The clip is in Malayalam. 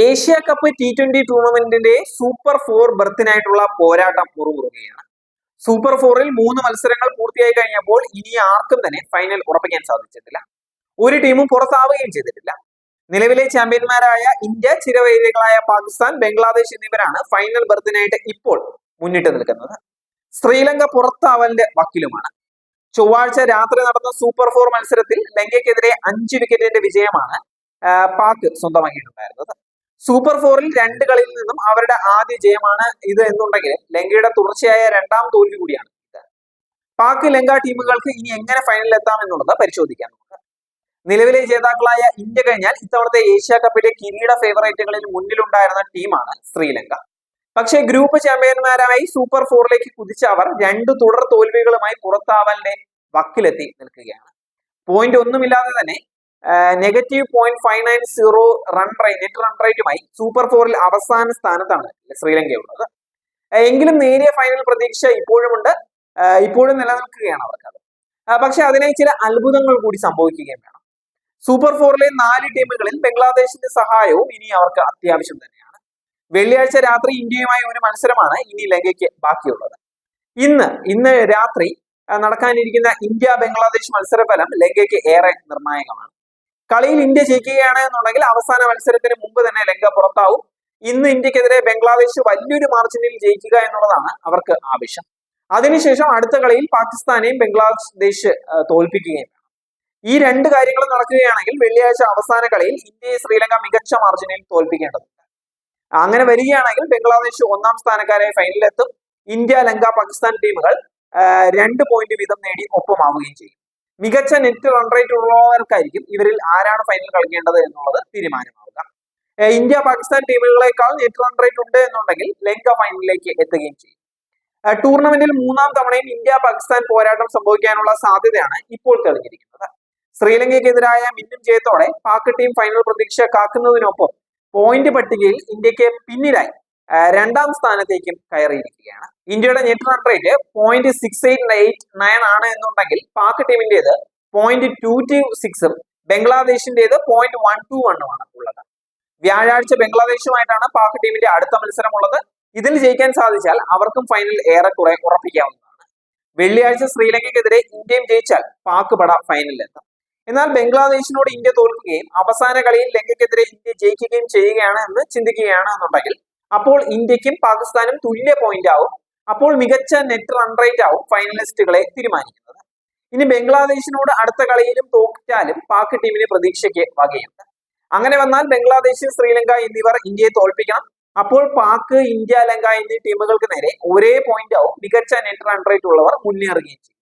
ഏഷ്യ കപ്പ് T20 ടൂർണമെന്റിന്റെ സൂപ്പർ 4 ബർത്തിനായിട്ടുള്ള പോരാട്ടം മുറുകുകയാണ്. സൂപ്പർ 4-ൽ 3 മത്സരങ്ങൾ പൂർത്തിയായി കഴിഞ്ഞപ്പോൾ ഇനി ആർക്കും തന്നെ ഫൈനൽ ഉറപ്പിക്കാൻ സാധിച്ചിട്ടില്ല. ഒരു ടീമും പുറത്താവുകയും ചെയ്തിട്ടില്ല. നിലവിലെ ചാമ്പ്യന്മാരായ ഇന്ത്യ, ചിരവൈരികളായ പാകിസ്ഥാൻ, ബംഗ്ലാദേശ് എന്നിവരാണ് ഫൈനൽ ബർത്തിനായിട്ട് ഇപ്പോൾ മുന്നിട്ട് നിൽക്കുന്നത്. ശ്രീലങ്ക പുറത്താവലിന്റെ വക്കിലുമാണ്. ചൊവ്വാഴ്ച രാത്രി നടന്ന സൂപ്പർ 4 മത്സരത്തിൽ ലങ്കയ്ക്കെതിരെ 5 വിക്കറ്റിന്റെ വിജയമാണ് പാക് സ്വന്തമാക്കിയിട്ടുണ്ടായിരുന്നത്. സൂപ്പർ 4-ൽ 2 കളിയിൽ നിന്നും അവരുടെ ആദ്യ ജയമാണ് ഇത് എന്നുണ്ടെങ്കിൽ ലങ്കയുടെ തുടർച്ചയായ രണ്ടാം തോൽവി കൂടിയാണ് ഇത്. പാക് ലങ്ക ടീമുകൾക്ക് ഇനി എങ്ങനെ ഫൈനലിൽ എത്താം എന്നുള്ളത് പരിശോധിക്കാം. നിലവിലെ ജേതാക്കളായ ഇന്ത്യ കഴിഞ്ഞാൽ ഇത്തവണത്തെ ഏഷ്യ കപ്പിലെ കിരീട ഫേവറേറ്റുകളിൽ മുന്നിലുണ്ടായിരുന്ന ടീമാണ് ശ്രീലങ്ക. പക്ഷേ ഗ്രൂപ്പ് ചാമ്പ്യന്മാരായി സൂപ്പർ 4-ലേക്ക് കുതിച്ച അവർ 2 തുടർ തോൽവികളുമായി പുറത്താവലിന്റെ വക്കിലെത്തി നിൽക്കുകയാണ്. പോയിന്റ് ഒന്നുമില്ലാതെ തന്നെ -0.590 നെറ്റ് റൺ റേറ്റുമായി സൂപ്പർ 4-ൽ അവസാന സ്ഥാനത്താണ് ശ്രീലങ്കയുള്ളത്. എങ്കിലും നേരിയ ഫൈനൽ പ്രതീക്ഷ ഇപ്പോഴും നിലനിൽക്കുകയാണ് അവർക്കത്. പക്ഷെ അതിനായി ചില അത്ഭുതങ്ങൾ കൂടി സംഭവിക്കുകയും വേണം. സൂപ്പർ 4-ലെ 4 ടീമുകളിൽ ബംഗ്ലാദേശിന്റെ സഹായവും ഇനി അവർക്ക് അത്യാവശ്യം തന്നെയാണ്. വെള്ളിയാഴ്ച രാത്രി ഇന്ത്യയുമായി ഒരു മത്സരമാണ് ഇനി ലങ്കയ്ക്ക് ബാക്കിയുള്ളത്. ഇന്ന് രാത്രി നടക്കാനിരിക്കുന്ന ഇന്ത്യ ബംഗ്ലാദേശ് മത്സരഫലം ലങ്കയ്ക്ക് ഏറെ നിർണായകമാണ്. കളിയിൽ ഇന്ത്യ ജയിക്കുകയാണ് എന്നുണ്ടെങ്കിൽ അവസാന മത്സരത്തിന് മുമ്പ് തന്നെ ലങ്ക പുറത്താവും. ഇന്ന് ഇന്ത്യക്കെതിരെ ബംഗ്ലാദേശ് വലിയൊരു മാർജിനിൽ ജയിക്കുക എന്നുള്ളതാണ് അവർക്ക് ആവശ്യം. അതിനുശേഷം അടുത്ത കളിയിൽ പാകിസ്ഥാനെയും ബംഗ്ലാദേശ് തോൽപ്പിക്കുകയും വേണം. ഈ 2 കാര്യങ്ങൾ നടക്കുകയാണെങ്കിൽ വെള്ളിയാഴ്ച അവസാന കളിയിൽ ഇന്ത്യയെ ശ്രീലങ്ക മികച്ച മാർജിനിൽ തോൽപ്പിക്കേണ്ടതുണ്ട്. അങ്ങനെ വരികയാണെങ്കിൽ ബംഗ്ലാദേശ് 1-ാം സ്ഥാനക്കാരായി ഫൈനലിലെത്തും. ഇന്ത്യ, ലങ്ക, പാകിസ്ഥാൻ ടീമുകൾ 2 പോയിന്റ് വീതം നേടി ഒപ്പമാവുകയും ചെയ്യും. മികച്ച നെറ്റ് റൺ റേറ്റ് ഉള്ളവർക്കായിരിക്കും ഇവരിൽ ആരാണ് ഫൈനൽ കളിക്കേണ്ടത് എന്നുള്ളത് തീരുമാനമാവുക. ഇന്ത്യ, പാകിസ്ഥാൻ ടീമുകളെക്കാൾ നെറ്റ് റൺ റേറ്റ് ഉണ്ട് എന്നുണ്ടെങ്കിൽ ലങ്ക ഫൈനലിലേക്ക് എത്തുകയും ചെയ്യും. ടൂർണമെന്റിൽ 3-ാം തവണയും ഇന്ത്യ പാകിസ്ഥാൻ പോരാട്ടം സംഭവിക്കാനുള്ള സാധ്യതയാണ് ഇപ്പോൾ തെളിഞ്ഞിരിക്കുന്നത്. ശ്രീലങ്കയ്ക്കെതിരായ മിന്നും ജയത്തോടെ പാക് ടീം ഫൈനൽ പ്രതീക്ഷ കാക്കുന്നതിനൊപ്പം പോയിന്റ് പട്ടികയിൽ ഇന്ത്യക്ക് പിന്നിലായി 2-ാം സ്ഥാനത്തേക്കും കയറിയിരിക്കുകയാണ്. ഇന്ത്യയുടെ നെറ്റ് റൺ റേറ്റ് 0.6889 ആണ് എന്നുണ്ടെങ്കിൽ പാക് ടീമിന്റേത് 0.226-ഉം ബംഗ്ലാദേശിന്റേത് 0.121-ഉമാണ് ഉള്ളത്. വ്യാഴാഴ്ച ബംഗ്ലാദേശുമായിട്ടാണ് പാക് ടീമിന്റെ അടുത്ത മത്സരമുള്ളത്. ഇതിൽ ജയിക്കാൻ സാധിച്ചാൽ അവർക്കും ഫൈനൽ ഏറെക്കുറെ ഉറപ്പിക്കാവുന്നതാണ്. വെള്ളിയാഴ്ച ശ്രീലങ്കയ്ക്കെതിരെ ഇന്ത്യയും ജയിച്ചാൽ പാക് പട ഫൈനലിലെത്തും. എന്നാൽ ബംഗ്ലാദേശിനോട് ഇന്ത്യ തോൽക്കുകയും അവസാന കളിയിൽ ലങ്കയ്ക്കെതിരെ ഇന്ത്യ ജയിക്കുകയും ചെയ്യുകയാണ് എന്ന് ചിന്തിക്കുകയാണ് എന്നുണ്ടെങ്കിൽ അപ്പോൾ ഇന്ത്യക്കും പാകിസ്ഥാനും തുല്യ പോയിന്റ് ആവും. അപ്പോൾ മികച്ച നെറ്റ് റൺ റേറ്റ് ആവും ഫൈനലിസ്റ്റുകളെ തീരുമാനിക്കുന്നത്. ഇനി ബംഗ്ലാദേശിനോട് അടുത്ത കളിയിലും തോറ്റാലും പാക് ടീമിന് പ്രതീക്ഷയ്ക്ക് വകയുണ്ട്. അങ്ങനെ വന്നാൽ ബംഗ്ലാദേശ്, ശ്രീലങ്ക എന്നിവർ ഇന്ത്യയെ തോൽപ്പിക്കണം. അപ്പോൾ പാക്, ഇന്ത്യ, ലങ്ക എന്നീ ടീമുകൾക്ക് നേരെ ഒരേ പോയിന്റ് ആവും. മികച്ച നെറ്റ് റൺ റേറ്റ് ഉള്ളവർ മുന്നേറുകയും ചെയ്യും.